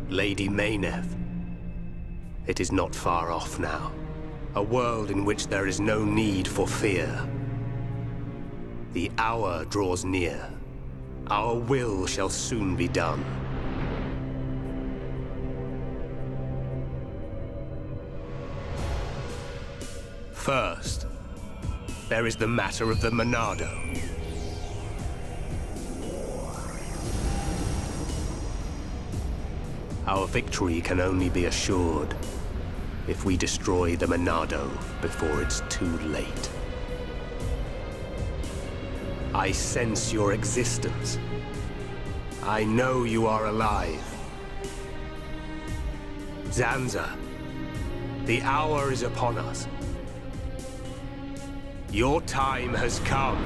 Lady Mayneth. It is not far off now. A world in which there is no need for fear. The hour draws near. Our will shall soon be done. First, there is the matter of the Monado. Our victory can only be assured if we destroy the Monado before it's too late. I sense your existence. I know you are alive. Zanza, the hour is upon us. Your time has come.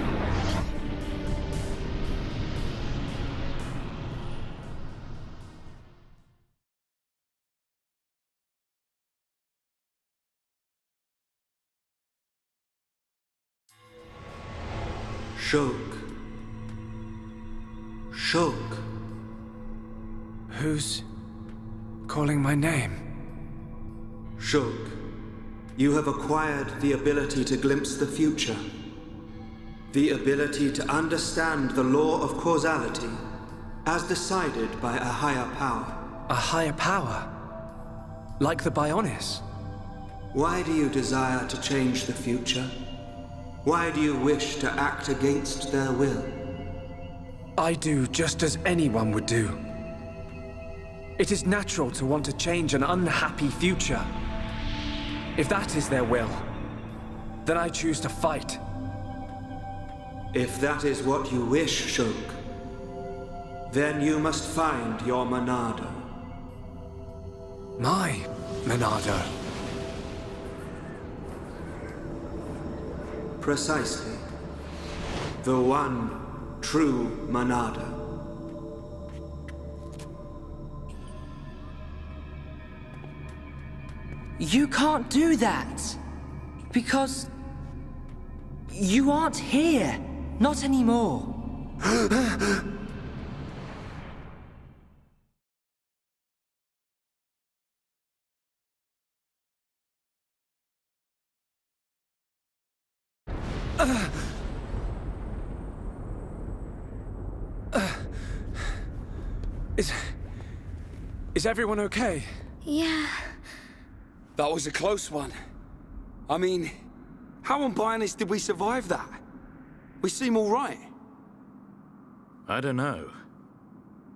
Shulk. Shulk. Who's calling my name? Shulk, you have acquired the ability to glimpse the future. The ability to understand the law of causality as decided by a higher power. A higher power? Like the Bionis? Why do you desire to change the future? Why do you wish to act against their will? I do just as anyone would do. It is natural to want to change an unhappy future. If that is their will, then I choose to fight. If that is what you wish, Shulk, then you must find your Monado. My Monado? Precisely. The one true Monado. You can't do that. Because you aren't here. Not anymore. Is everyone okay? Yeah. That was a close one. I mean, how on Bionis did we survive that? We seem all right. I don't know.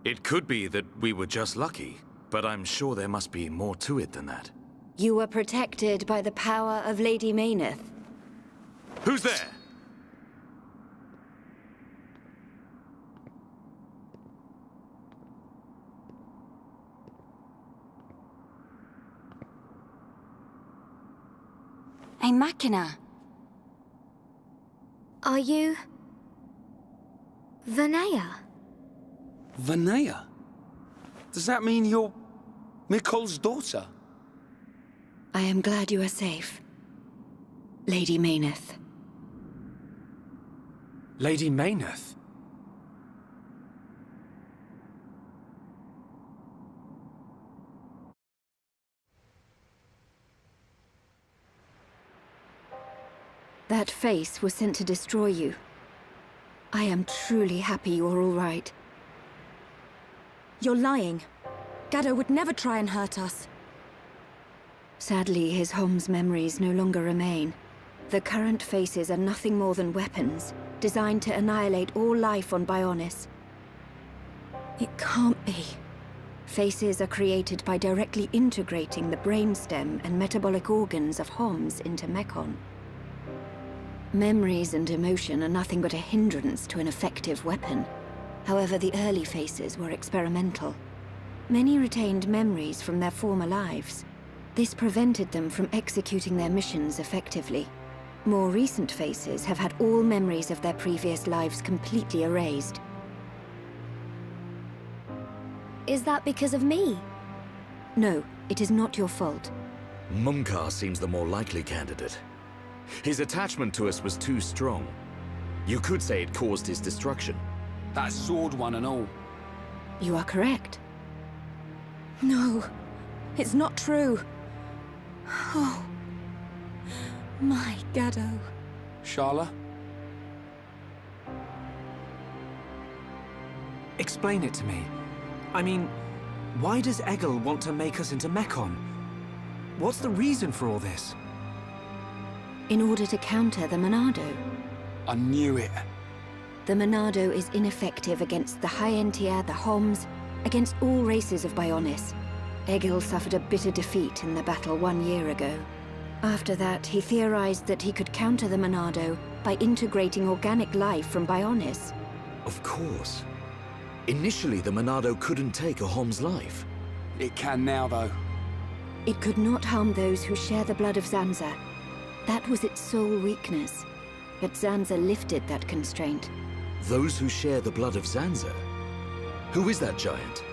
It could be that we were just lucky, but I'm sure there must be more to it than that. You were protected by the power of Lady Mayneth. Who's there? A machina. Are you... Vanea? Vanea? Does that mean you're Mikol's daughter? I am glad you are safe. Lady Mayneth. Lady Mayneth? That face was sent to destroy you. I am truly happy you're all right. You're lying. Gaddo would never try and hurt us. Sadly, his Hom's memories no longer remain. The current faces are nothing more than weapons, designed to annihilate all life on Bionis. It can't be. Faces are created by directly integrating the brainstem and metabolic organs of Homs into Mekon. Memories and emotion are nothing but a hindrance to an effective weapon. However, the early faces were experimental. Many retained memories from their former lives. This prevented them from executing their missions effectively. More recent faces have had all memories of their previous lives completely erased. Is that because of me? No, it is not your fault. Mumkar seems the more likely candidate. His attachment to us was too strong. You could say it caused his destruction. That sword one and all. You are correct. No, it's not true. Oh, my Gaddo. Sharla? Explain it to me. I mean, why does Egil want to make us into Mekon? What's the reason for all this? In order to counter the Monado. I knew it. The Monado is ineffective against the High Entier, the Homs, against all races of Bionis. Egil suffered a bitter defeat in the battle 1 year ago. After that, he theorized that he could counter the Monado by integrating organic life from Bionis. Of course. Initially, the Monado couldn't take a Hom's life. It can now, though. It could not harm those who share the blood of Zanza. That was its sole weakness. But Zanza lifted that constraint. Those who share the blood of Zanza? Who is that giant?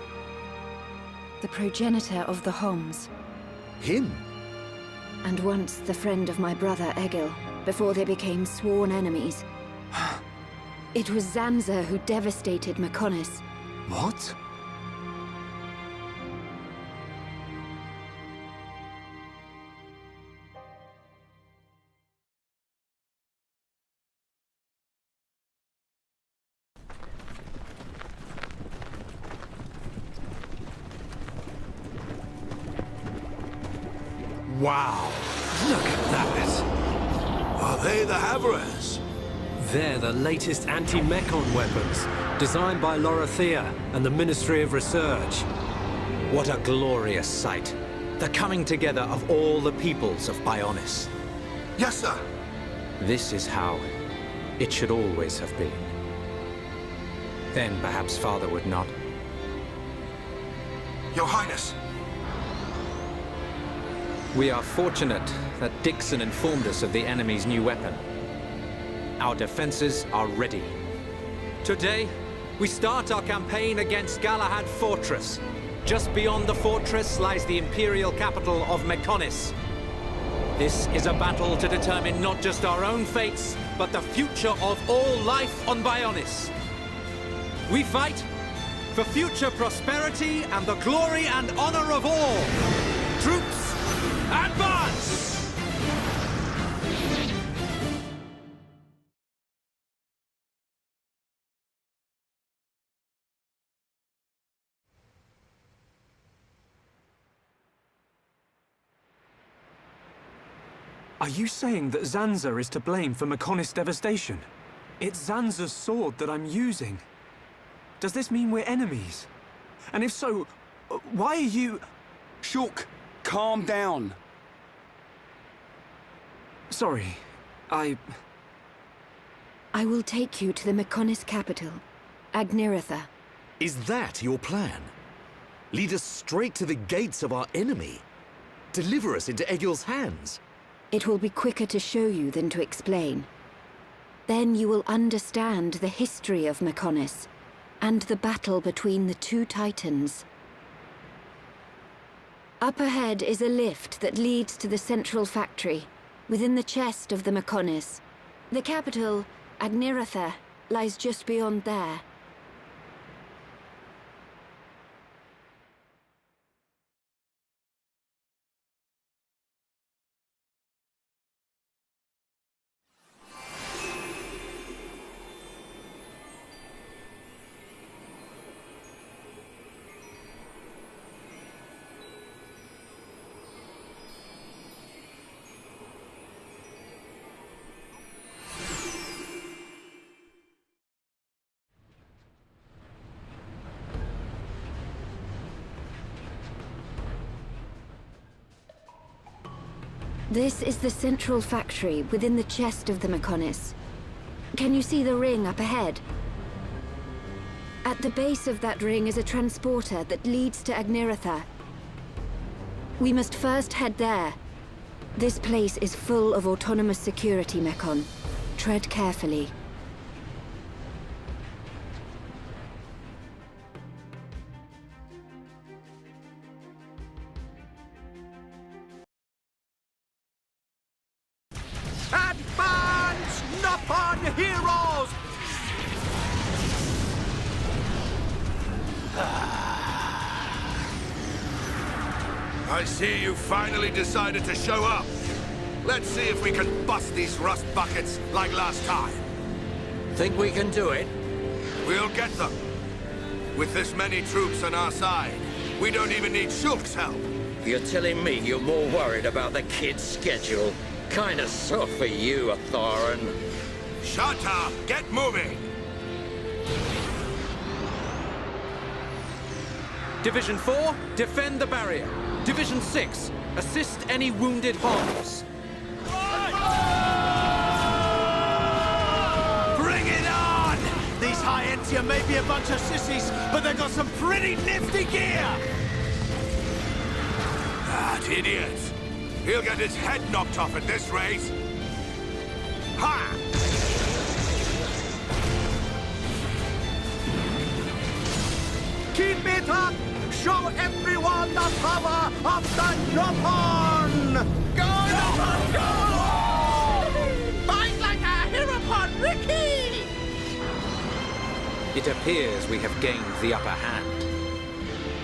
The progenitor of the Homs. Him? And once the friend of my brother Egil, before they became sworn enemies. It was Zanza who devastated Mekonis. What? Wow! Look at that! Are they the Havarans? They're the latest anti-Mekon weapons, designed by Lorothea and the Ministry of Research. What a glorious sight. The coming together of all the peoples of Bionis. Yes, sir. This is how it should always have been. Then perhaps Father would not. Your Highness. We are fortunate that Dixon informed us of the enemy's new weapon. Our defenses are ready. Today, we start our campaign against Galahad Fortress. Just beyond the fortress lies the imperial capital of Mekonis. This is a battle to determine not just our own fates, but the future of all life on Bionis. We fight for future prosperity and the glory and honor of all. Troops, advance! Are you saying that Zanza is to blame for Mekonis' devastation? It's Zanza's sword that I'm using. Does this mean we're enemies? And if so, why are you... Shook, calm down. Sorry, I will take you to the Mekonis capital, Agniratha. Is that your plan? Lead us straight to the gates of our enemy? Deliver us into Egil's hands? It will be quicker to show you than to explain. Then you will understand the history of Mekonis, and the battle between the two titans. Up ahead is a lift that leads to the central factory, within the chest of the Mekonis. The capital, Agniratha, lies just beyond there. This is the central factory within the chest of the Mekonis. Can you see the ring up ahead? At the base of that ring is a transporter that leads to Agniratha. We must first head there. This place is full of autonomous security, Mekon. Tread carefully. Advance, Nopon heroes! I see you finally decided to show up. Let's see if we can bust these rust buckets like last time. Think we can do it? We'll get them. With this many troops on our side, we don't even need Shulk's help. You're telling me you're more worried about the kid's schedule? Kinda soft for you, Atharan. Shut up! Get moving! Division 4, defend the barrier. Division 6, assist any wounded Homs. Bring it on! These High-Entia may be a bunch of sissies, but they've got some pretty nifty gear! That idiot! He'll get his head knocked off at this rate! Ha! Keep it up! Show everyone the power of the Nopon! Go, Nopon, go! Fight like a Hirapon, Ricky! It appears we have gained the upper hand.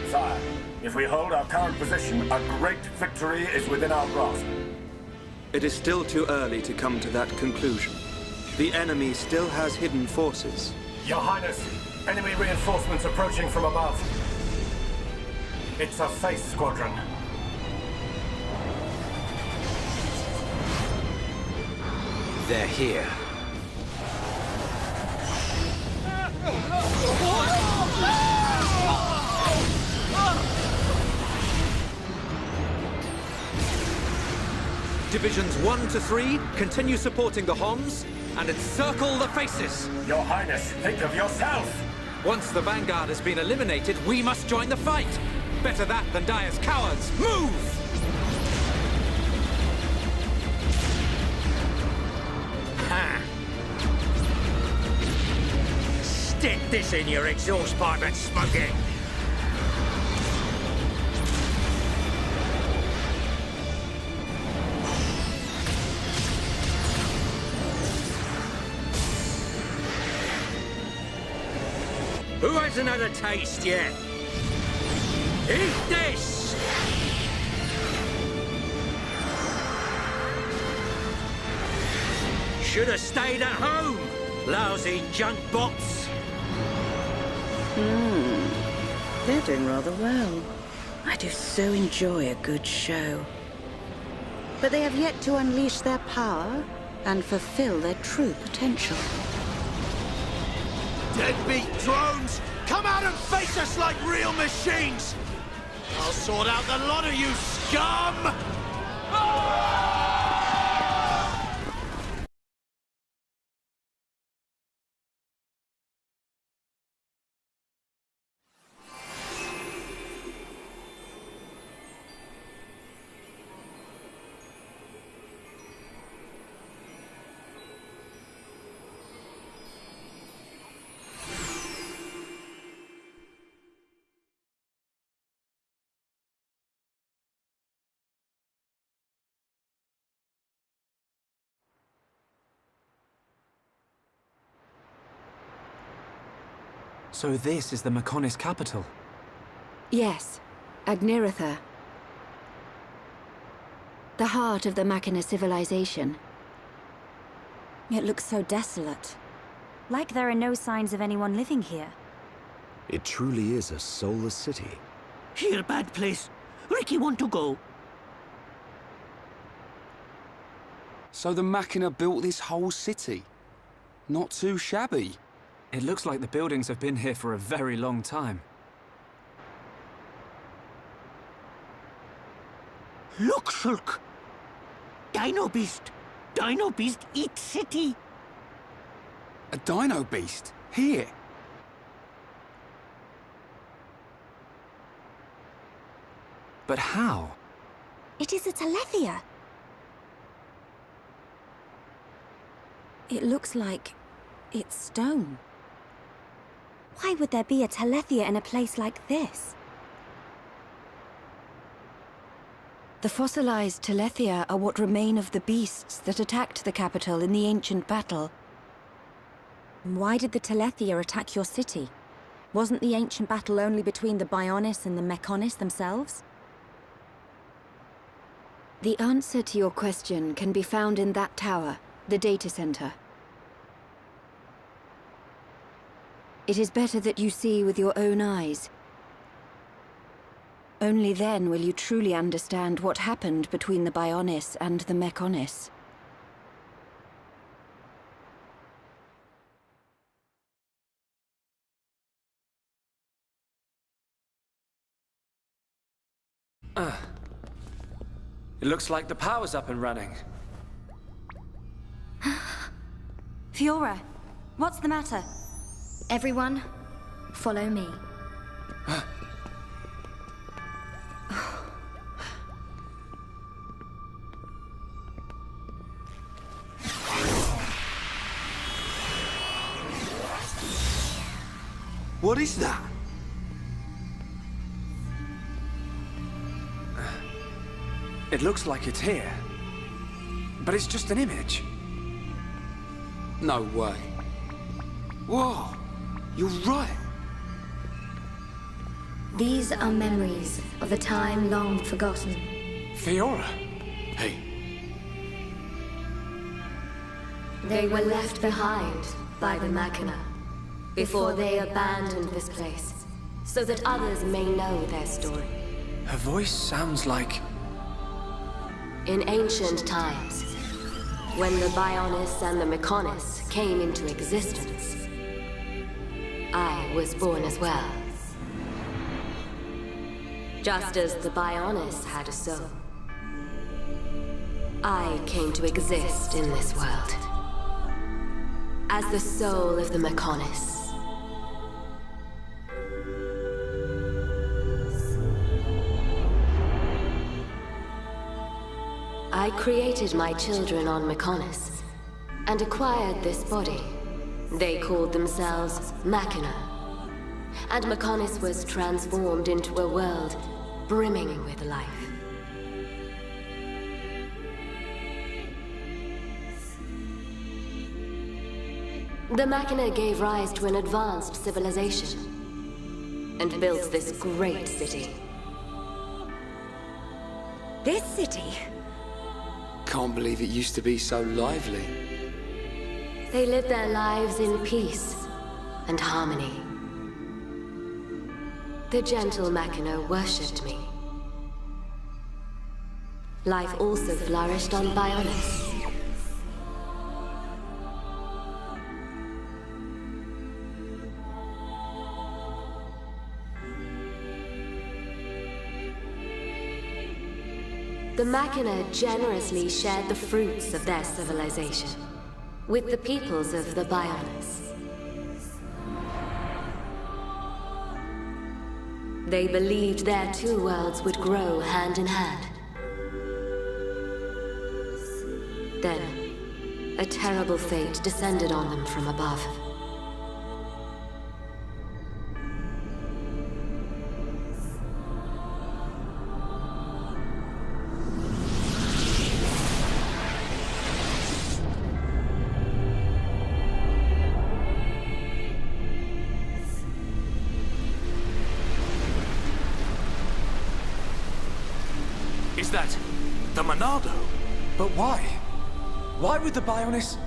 Sire, if we hold our current position, a great victory is within our grasp. It is still too early to come to that conclusion. The enemy still has hidden forces. Your Highness, enemy reinforcements approaching from above. It's a face squadron. They're here. Divisions 1 to 3, continue supporting the Homs, and encircle the faces. Your Highness, think of yourself! Once the Vanguard has been eliminated, we must join the fight. Better that than die as cowards. Move! Ha! Stick this in your exhaust pipe and smoke it! Who hasn't had a taste yet? Eat this! Should have stayed at home, lousy junk bots. They're doing rather well. I do so enjoy a good show. But they have yet to unleash their power and fulfill their true potential. Deadbeat drones! Come out and face us like real machines! I'll sort out the lot of you, scum! So this is the Mechonis capital? Yes, Agniratha. The heart of the Machina civilization. It looks so desolate. Like there are no signs of anyone living here. It truly is a soulless city. Here, bad place. Ricky want to go. So the Machina built this whole city? Not too shabby. It looks like the buildings have been here for a very long time. Look, Shulk! Dino Beast! Dino Beast eat city! A dino beast? Here? But how? It is a Telethia. It looks like it's stone. Why would there be a Telethia in a place like this? The fossilized Telethia are what remain of the beasts that attacked the capital in the ancient battle. Why did the Telethia attack your city? Wasn't the ancient battle only between the Bionis and the Mechonis themselves? The answer to your question can be found in that tower, the data center. It is better that you see with your own eyes. Only then will you truly understand what happened between the Bionis and the Mechonis. It looks like the power's up and running. Fiora, what's the matter? Everyone, follow me. What is that? It looks like it's here. But it's just an image. No way. Whoa, you're right. These are memories of a time long forgotten. Fiora. Hey. They were left behind by the Machina before they abandoned this place, so that others may know their story. Her voice sounds like... In ancient times, when the Bionis and the Mechonis came into existence, I was born as well. Just as the Bionis had a soul, I came to exist in this world as the soul of the Mechonis. I created my children on Mechonis and acquired this body. They called themselves Machina, and Mechonis was transformed into a world brimming with life. The Machina gave rise to an advanced civilization and built this great city. This city? Can't believe it used to be so lively. They lived their lives in peace and harmony. The gentle Machina worshipped me. Life also flourished on Bionis. The Machina generously shared the fruits of their civilization with the peoples of the Bionis. They believed their two worlds would grow hand in hand. Then, a terrible fate descended on them from above. Is that the Monado? But why? Why would the Bionis...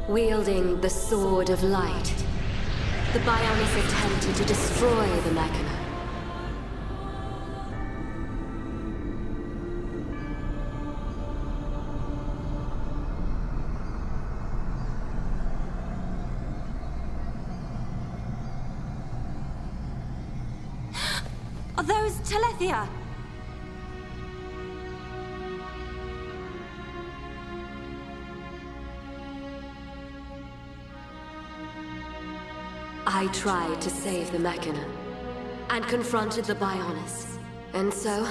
Wielding the Sword of Light, the Bionis attempted to destroy the Machina. Are those Telethia? I tried to save the Machina, and confronted the Bionis. And so,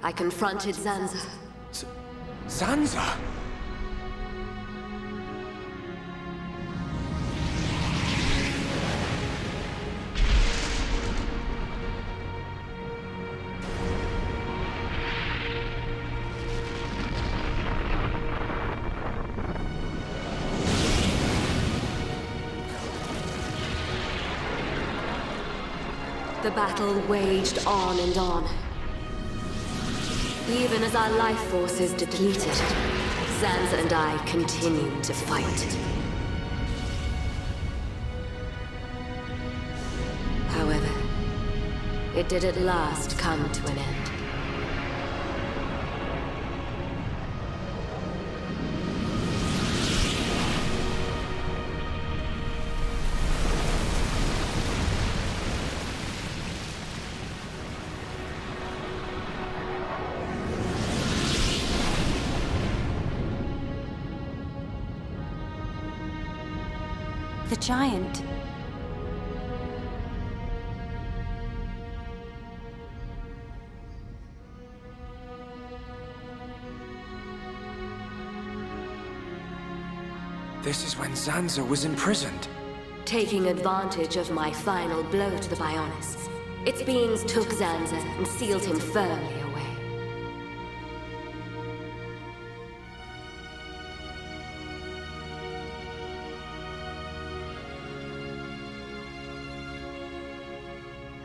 I confronted Zanza. Zanza? The battle waged on and on. Even as our life force is depleted, Zanza and I continue to fight. However, it did at last come to an end. The giant. This is when Zanza was imprisoned. Taking advantage of my final blow to the Bionis, its beings took Zanza and sealed him firmly away.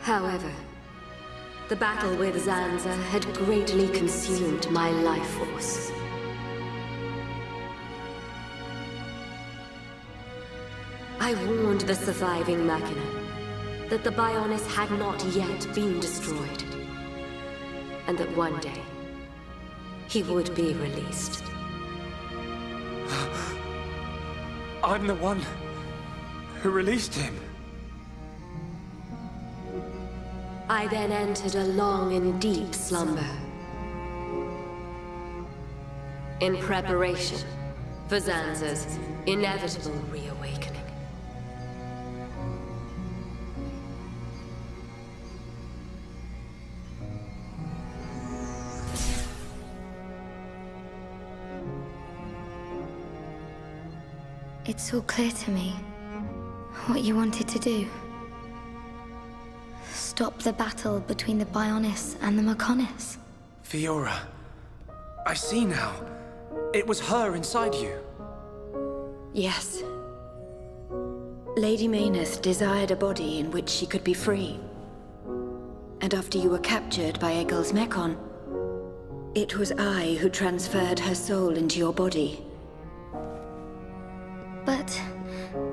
However, the battle with Zanza had greatly consumed my life force. I warned the surviving Machina that the Bionis had not yet been destroyed, and that one day he would be released. I'm the one who released him. I then entered a long and deep slumber, in preparation for Zanza's inevitable reawakening. It's all clear to me what you wanted to do. Stop the battle between the Bionis and the Mechonis. Fiora, I see now. It was her inside you. Yes. Lady Mayneth desired a body in which she could be free. And after you were captured by Egil's Mechon, it was I who transferred her soul into your body. But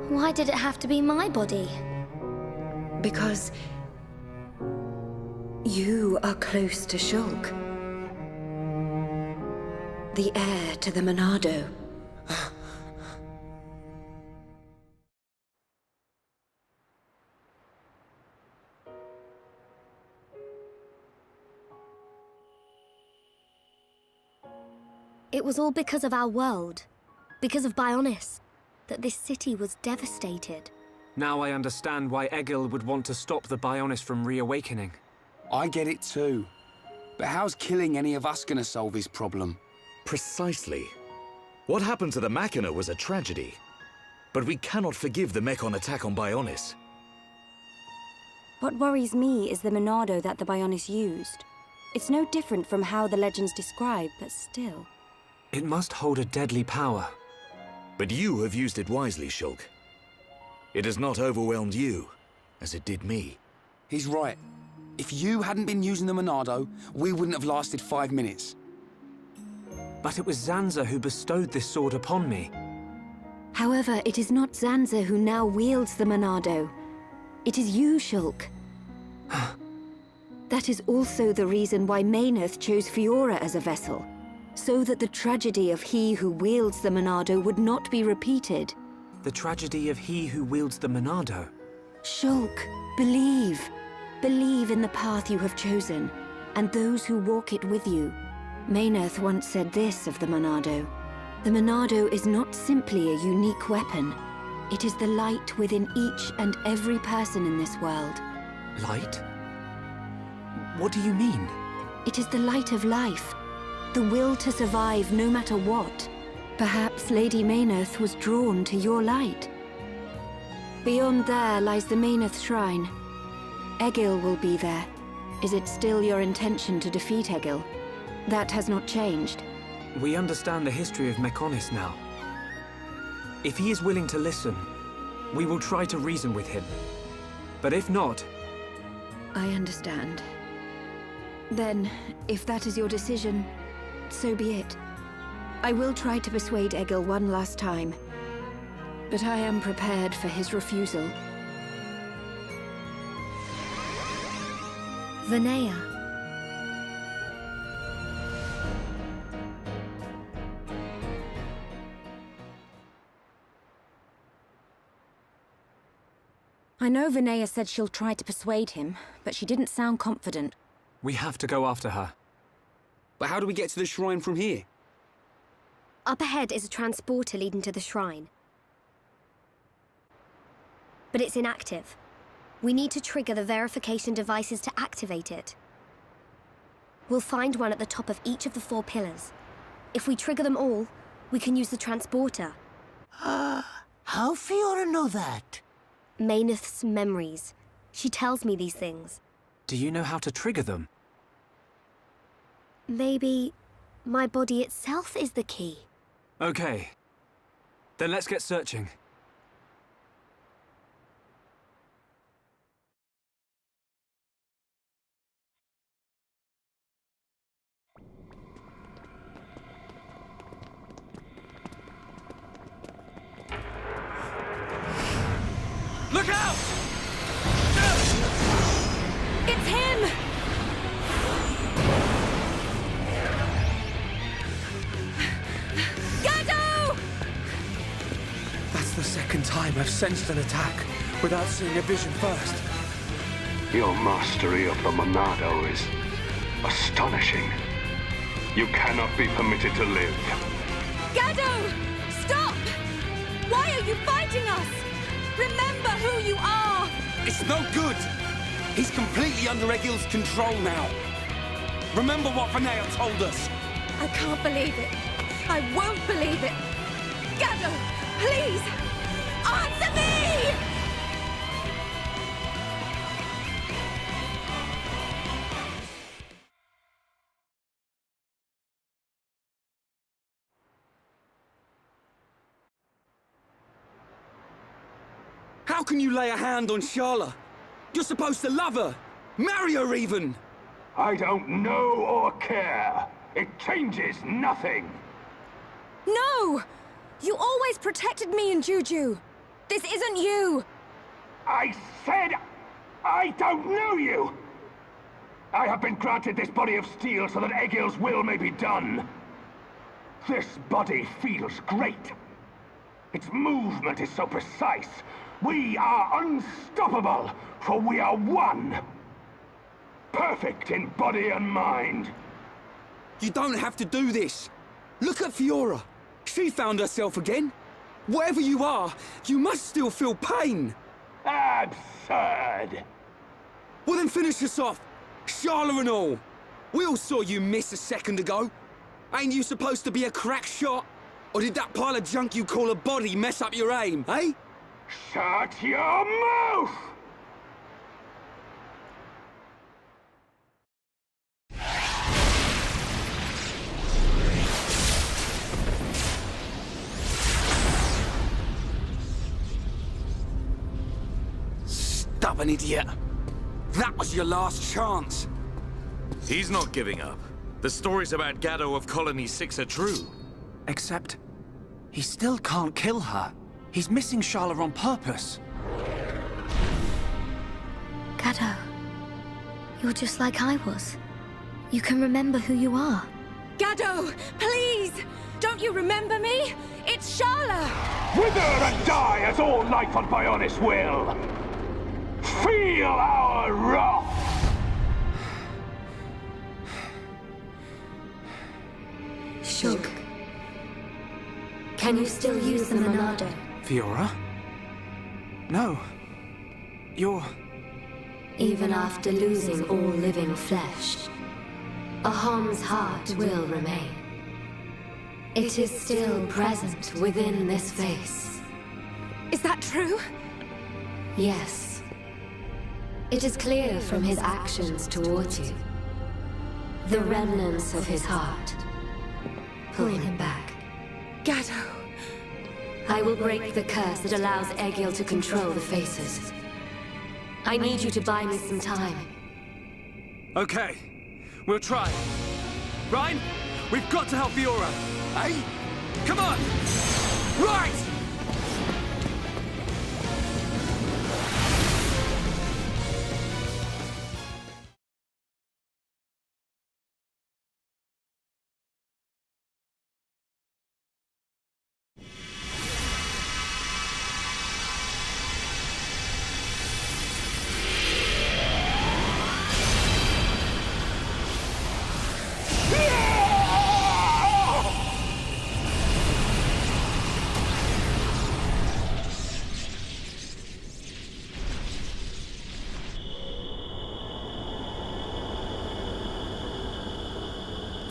why did it have to be my body? Because you are close to Shulk, the heir to the Monado. It was all because of our world, because of Bionis, that this city was devastated. Now I understand why Egil would want to stop the Bionis from reawakening. I get it too. But how's killing any of us gonna solve his problem? Precisely. What happened to the Machina was a tragedy. But we cannot forgive the Mechon attack on Bionis. What worries me is the Monado that the Bionis used. It's no different from how the legends describe, but still. It must hold a deadly power. But you have used it wisely, Shulk. It has not overwhelmed you, as it did me. He's right. If you hadn't been using the Monado, we wouldn't have lasted 5 minutes. But it was Zanza who bestowed this sword upon me. However, it is not Zanza who now wields the Monado. It is you, Shulk. That is also the reason why Mayneth chose Fiora as a vessel, so that the tragedy of he who wields the Monado would not be repeated. The tragedy of he who wields the Monado. Shulk, believe. Believe in the path you have chosen, and those who walk it with you. Mayneth once said this of the Monado. The Monado is not simply a unique weapon. It is the light within each and every person in this world. Light? What do you mean? It is the light of life. The will to survive no matter what. Perhaps Lady Mayneth was drawn to your light. Beyond there lies the Mayneth Shrine. Egil will be there. Is it still your intention to defeat Egil? That has not changed. We understand the history of Mechonis now. If he is willing to listen, we will try to reason with him. But if not... I understand. Then, if that is your decision, so be it. I will try to persuade Egil one last time, but I am prepared for his refusal. Vinaya. I know Vinaya said she'll try to persuade him, but she didn't sound confident. We have to go after her. But how do we get to the shrine from here? Up ahead is a transporter leading to the shrine. But it's inactive. We need to trigger the verification devices to activate it. We'll find one at the top of each of the 4 pillars. If we trigger them all, we can use the transporter. How Fiora know that? Mayneth's memories. She tells me these things. Do you know how to trigger them? Maybe my body itself is the key. Okay. Then let's get searching. Look out! It's him! Gado! That's the second time I've sensed an attack without seeing a vision first. Your mastery of the Monado is astonishing. You cannot be permitted to live. Gado! Stop! Why are you fighting us? Remember who you are! It's no good! He's completely under Egil's control now. Remember what Vinaya told us. I can't believe it. I won't believe it. Gado, please! Answer me! How can you lay a hand on Sharla? You're supposed to love her! Marry her even! I don't know or care. It changes nothing. No! You always protected me and Juju. This isn't you! I said I don't know you! I have been granted this body of steel so that Egil's will may be done. This body feels great. Its movement is so precise. We are unstoppable, for we are one. Perfect in body and mind. You don't have to do this. Look at Fiora. She found herself again. Whatever you are, you must still feel pain. Absurd. Well then finish us off. Sharla and all. We all saw you miss a second ago. Ain't you supposed to be a crack shot? Or did that pile of junk you call a body mess up your aim, eh? Shut your mouth! Stubborn idiot. That was your last chance. He's not giving up. The stories about Gado of Colony 6 are true. Except, he still can't kill her. He's missing Sharla on purpose. Gado, you're just like I was. You can remember who you are. Gado, please! Don't you remember me? It's Sharla! Wither and die as all life on Bionis will! Feel our wrath! Shug. Can you still use the Monado? Fiora? No. You're... Even after losing all living flesh, Ahom's heart will remain. It is still present within this face. Is that true? Yes. It is clear from his actions towards you. The remnants of his heart pull him back. Gado. I will break the curse that allows Egil to control the faces. I need you to buy me some time. Okay. We'll try. Ryan, we've got to help Fiora. Hey? Come on! Right!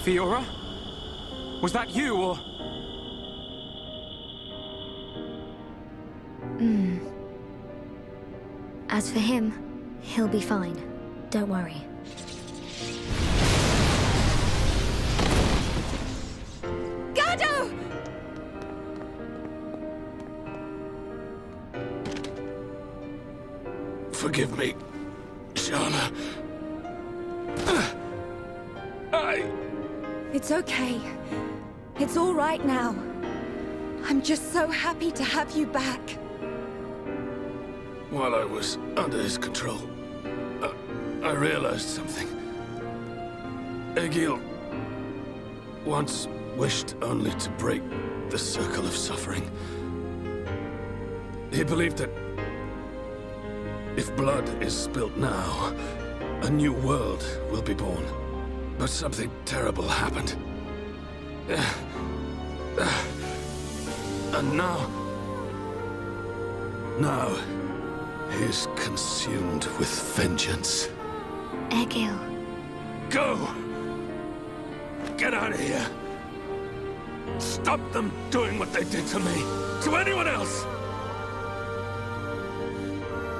Fiora? Was that you, or...? As for him, he'll be fine. Don't worry. Gado! Forgive me, Sharla. It's okay. It's all right now. I'm just so happy to have you back. While I was under his control, I realized something. Egil once wished only to break the circle of suffering. He believed that if blood is spilt now, a new world will be born. But something terrible happened. And now, he's consumed with vengeance. Egil. Go! Get out of here! Stop them doing what they did to me! To anyone else!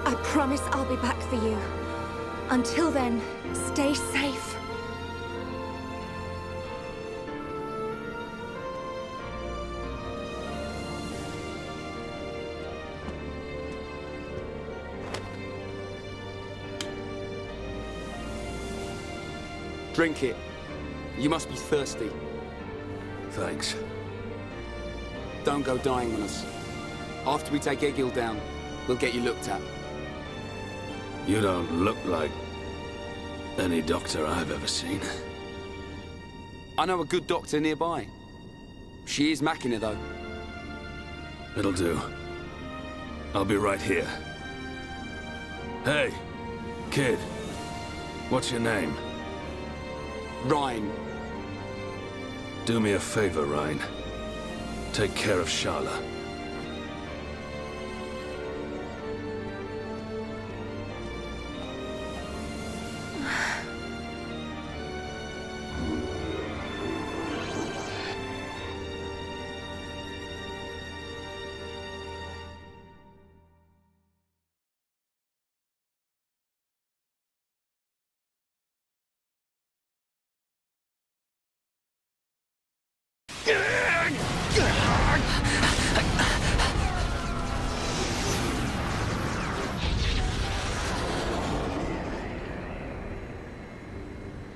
I promise I'll be back for you. Until then, stay safe. Drink it. You must be thirsty. Thanks. Don't go dying on us. After we take Egil down, we'll get you looked at. You don't look like any doctor I've ever seen. I know a good doctor nearby. She is Machina, though. It'll do. I'll be right here. Hey, kid. What's your name? Ryan. Do me a favor, Ryan. Take care of Sharla.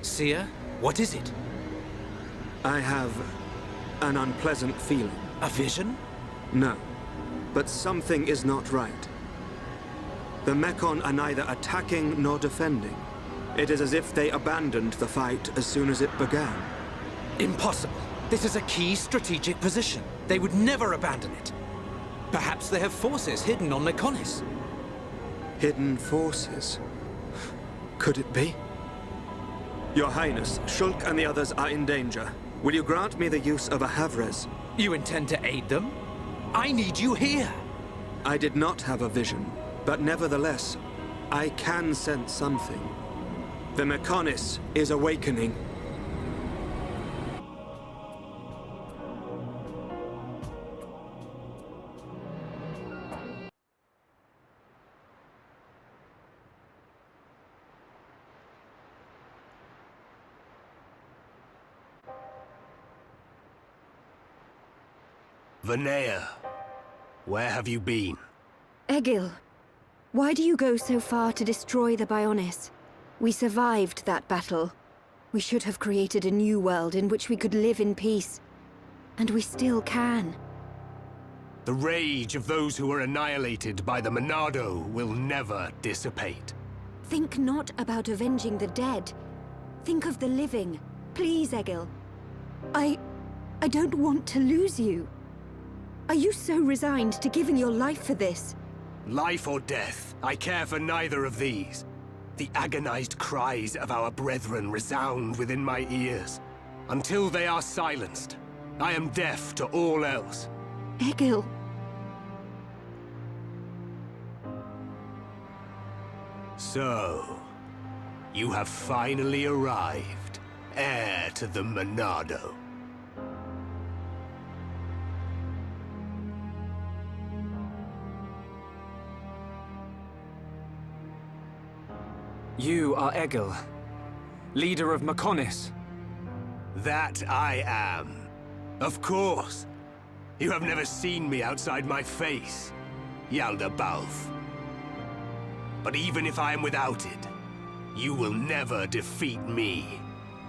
Seer, what is it? I have an unpleasant feeling. A vision? No, but something is not right. The Mechon are neither attacking nor defending. It is as if they abandoned the fight as soon as it began. Impossible. This is a key strategic position. They would never abandon it. Perhaps they have forces hidden on Mechonis. Hidden forces? Could it be? Your Highness, Shulk and the others are in danger. Will you grant me the use of a Havres? You intend to aid them? I need you here. I did not have a vision, but nevertheless, I can sense something. The Mechonis is awakening. Vanea, where have you been? Egil, why do you go so far to destroy the Bionis? We survived that battle. We should have created a new world in which we could live in peace. And we still can. The rage of those who were annihilated by the Monado will never dissipate. Think not about avenging the dead. Think of the living. Please, Egil. I don't want to lose you. Are you so resigned to giving your life for this? Life or death, I care for neither of these. The agonized cries of our brethren resound within my ears. Until they are silenced, I am deaf to all else. Egil. So, you have finally arrived, heir to the Monado. You are Egil, leader of Mechonis. That I am. Of course. You have never seen me outside my face, Yaldabaoth. But even if I am without it, you will never defeat me.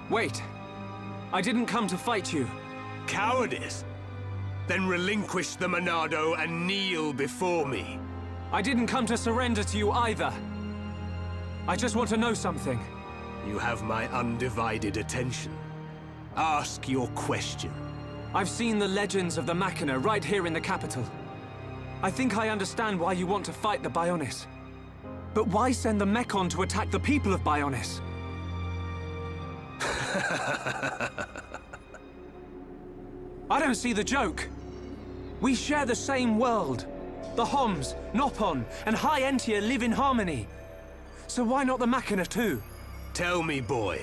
Wait. I didn't come to fight you. Cowardice? Then relinquish the Monado and kneel before me. I didn't come to surrender to you either. I just want to know something. You have my undivided attention. Ask your question. I've seen the legends of the Machina right here in the capital. I think I understand why you want to fight the Bionis. But why send the Mechon to attack the people of Bionis? I don't see the joke. We share the same world. The Homs, Nopon, and High Entia live in harmony. So why not the Machina too? Tell me, boy.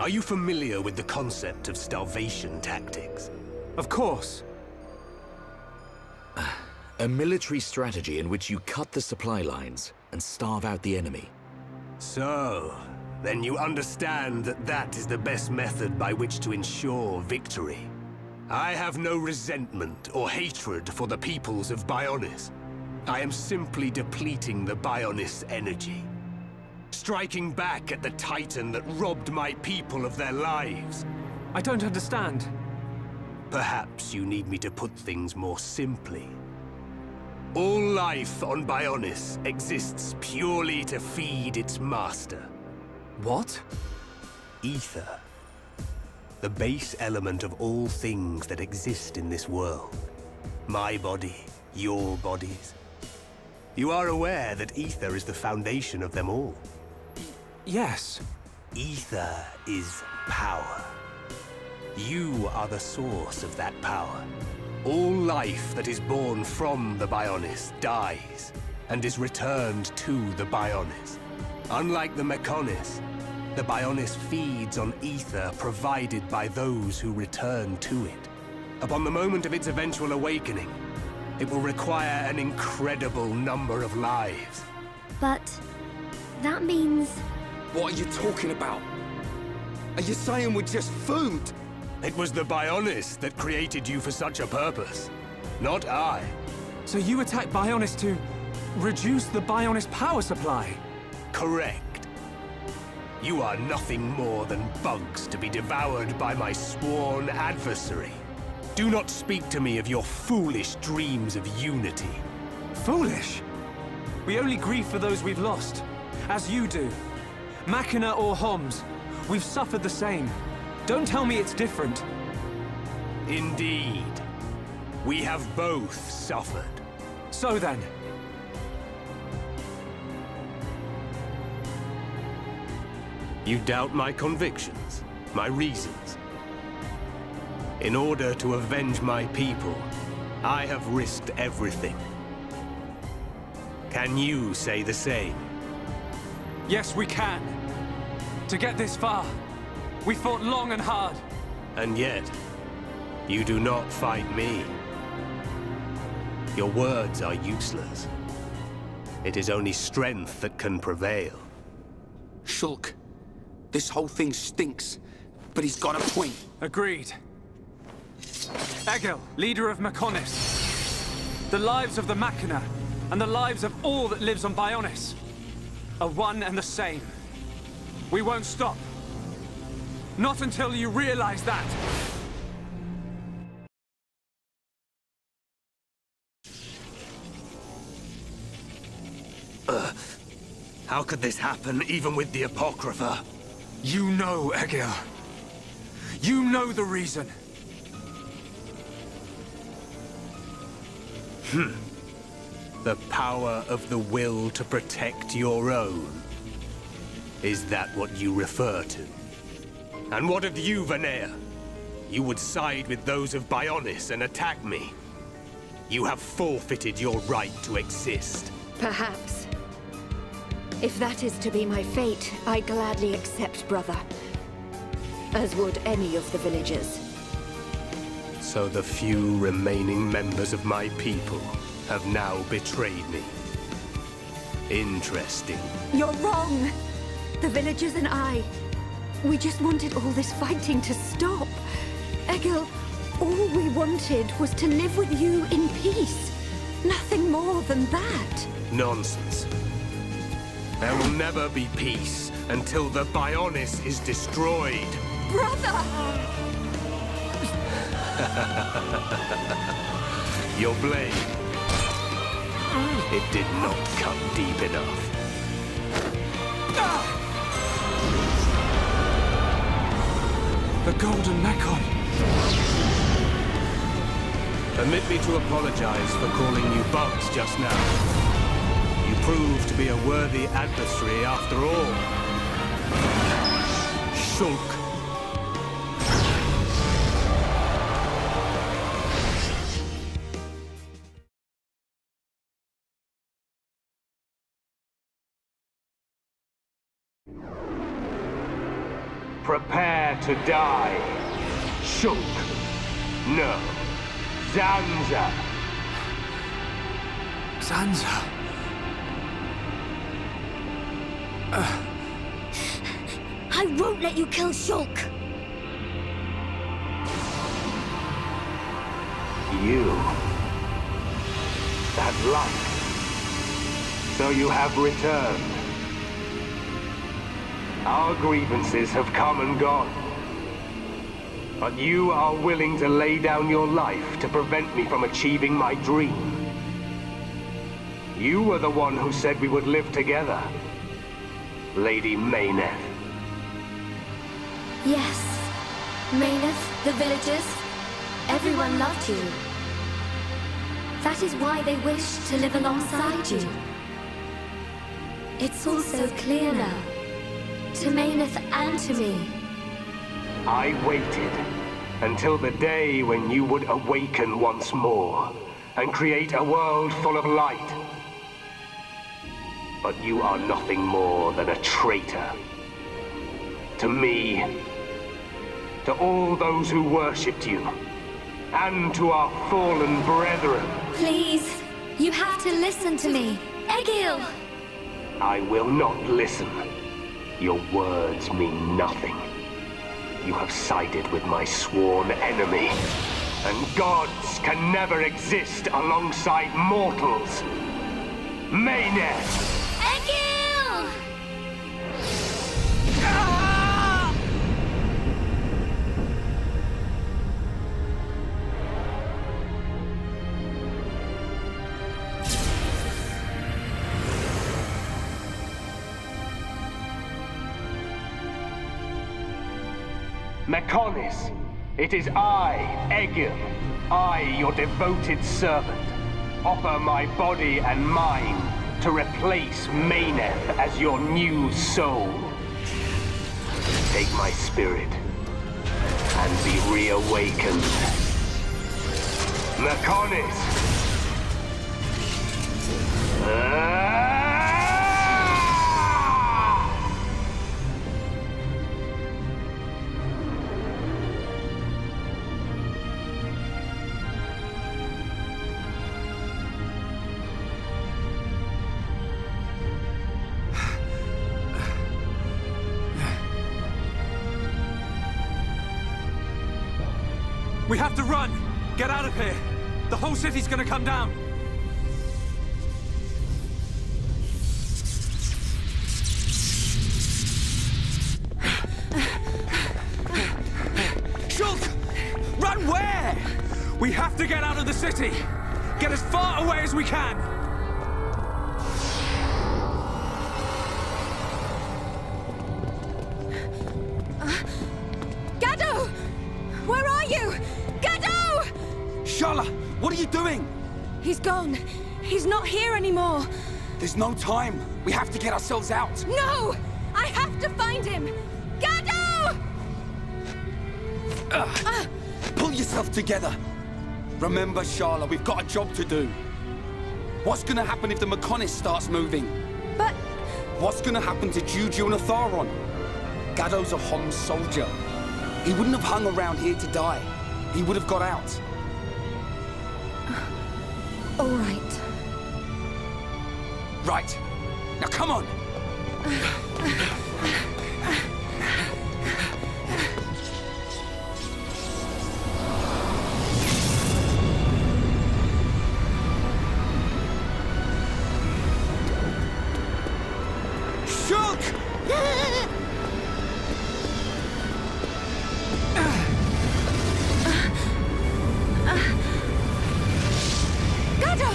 Are you familiar with the concept of starvation tactics? Of course. A military strategy in which you cut the supply lines and starve out the enemy. So, then you understand that that is the best method by which to ensure victory. I have no resentment or hatred for the peoples of Bionis. I am simply depleting the Bionis energy. Striking back at the Titan that robbed my people of their lives. I don't understand. Perhaps you need me to put things more simply. All life on Bionis exists purely to feed its master. What? Ether. The base element of all things that exist in this world. My body, your bodies. You are aware that ether is the foundation of them all. Yes. Ether is power. You are the source of that power. All life that is born from the Bionis dies, and is returned to the Bionis. Unlike the Mechonis, the Bionis feeds on ether provided by those who return to it. Upon the moment of its eventual awakening, it will require an incredible number of lives. But that means... What are you talking about? Are you saying we're just food? It was the Bionis that created you for such a purpose, not I. So you attack Bionis to reduce the Bionis power supply? Correct. You are nothing more than bugs to be devoured by my sworn adversary. Do not speak to me of your foolish dreams of unity. Foolish? We only grieve for those we've lost, as you do. Machina or Homs, we've suffered the same. Don't tell me it's different. Indeed. We have both suffered. So then. You doubt my convictions, my reasons. In order to avenge my people, I have risked everything. Can you say the same? Yes, we can. To get this far, we fought long and hard. And yet, you do not fight me. Your words are useless. It is only strength that can prevail. Shulk, this whole thing stinks, but he's got a point. Agreed. Egil, leader of Mechonis. The lives of the Machina, and the lives of all that lives on Bionis, are one and the same. We won't stop. Not until you realize that! How could this happen, even with the Apocrypha? You know, Egil. You know the reason. The power of the will to protect your own. Is that what you refer to? And what of you, Vanea? You would side with those of Bionis and attack me. You have forfeited your right to exist. Perhaps. If that is to be my fate, I gladly accept, brother. As would any of the villagers. So the few remaining members of my people have now betrayed me. Interesting. You're wrong! The villagers and I, we just wanted all this fighting to stop. Egil, all we wanted was to live with you in peace. Nothing more than that. Nonsense. There will never be peace until the Bionis is destroyed. Brother! Your blade. It did not cut deep enough. The Golden Mekon. Permit me to apologize for calling you bugs just now. You proved to be a worthy adversary after all. Shulk. Prepare to die. Shulk. No. Zanza. Zanza. I won't let you kill Shulk! You. That light. So you have returned. Our grievances have come and gone. But you are willing to lay down your life to prevent me from achieving my dream. You were the one who said we would live together, Lady Mayneth. Yes. Mayneth, the villagers, everyone loved you. That is why they wished to live alongside you. It's all so clear now. To Mayneth and to me. I waited until the day when you would awaken once more and create a world full of light. But you are nothing more than a traitor. To me, to all those who worshipped you, and to our fallen brethren. Please, you have to listen to me. Egil! I will not listen. Your words mean nothing. You have sided with my sworn enemy, and gods can never exist alongside mortals. Mayneth! Egil! Mechonis, it is I, Egil, I, your devoted servant, offer my body and mind to replace Mayneth as your new soul. Take my spirit and be reawakened. Mechonis! We have to run! Get out of here! The whole city's gonna come down! have to get out of the city! Get as far away as we can! Gado! Where are you? Gado! Sharla, what are you doing? He's gone. He's not here anymore. There's no time. We have to get ourselves out. No! I have to find him! Gado! Pull yourself together. Remember, Sharla, we've got a job to do. What's gonna happen if the Mechonis starts moving? But... What's gonna happen to Juju and Atharon? Gado's a Homs soldier. He wouldn't have hung around here to die. He would have got out. All right. Right. Now come on! Shulk! Gado!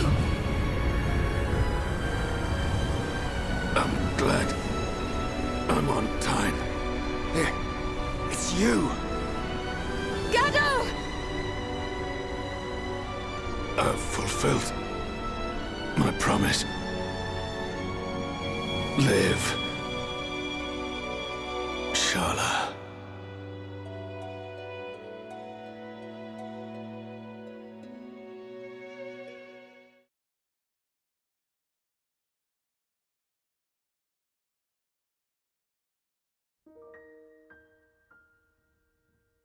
I'm glad I'm on time. Here, it's you! Gado! I've fulfilled my promise. Live, Sharla.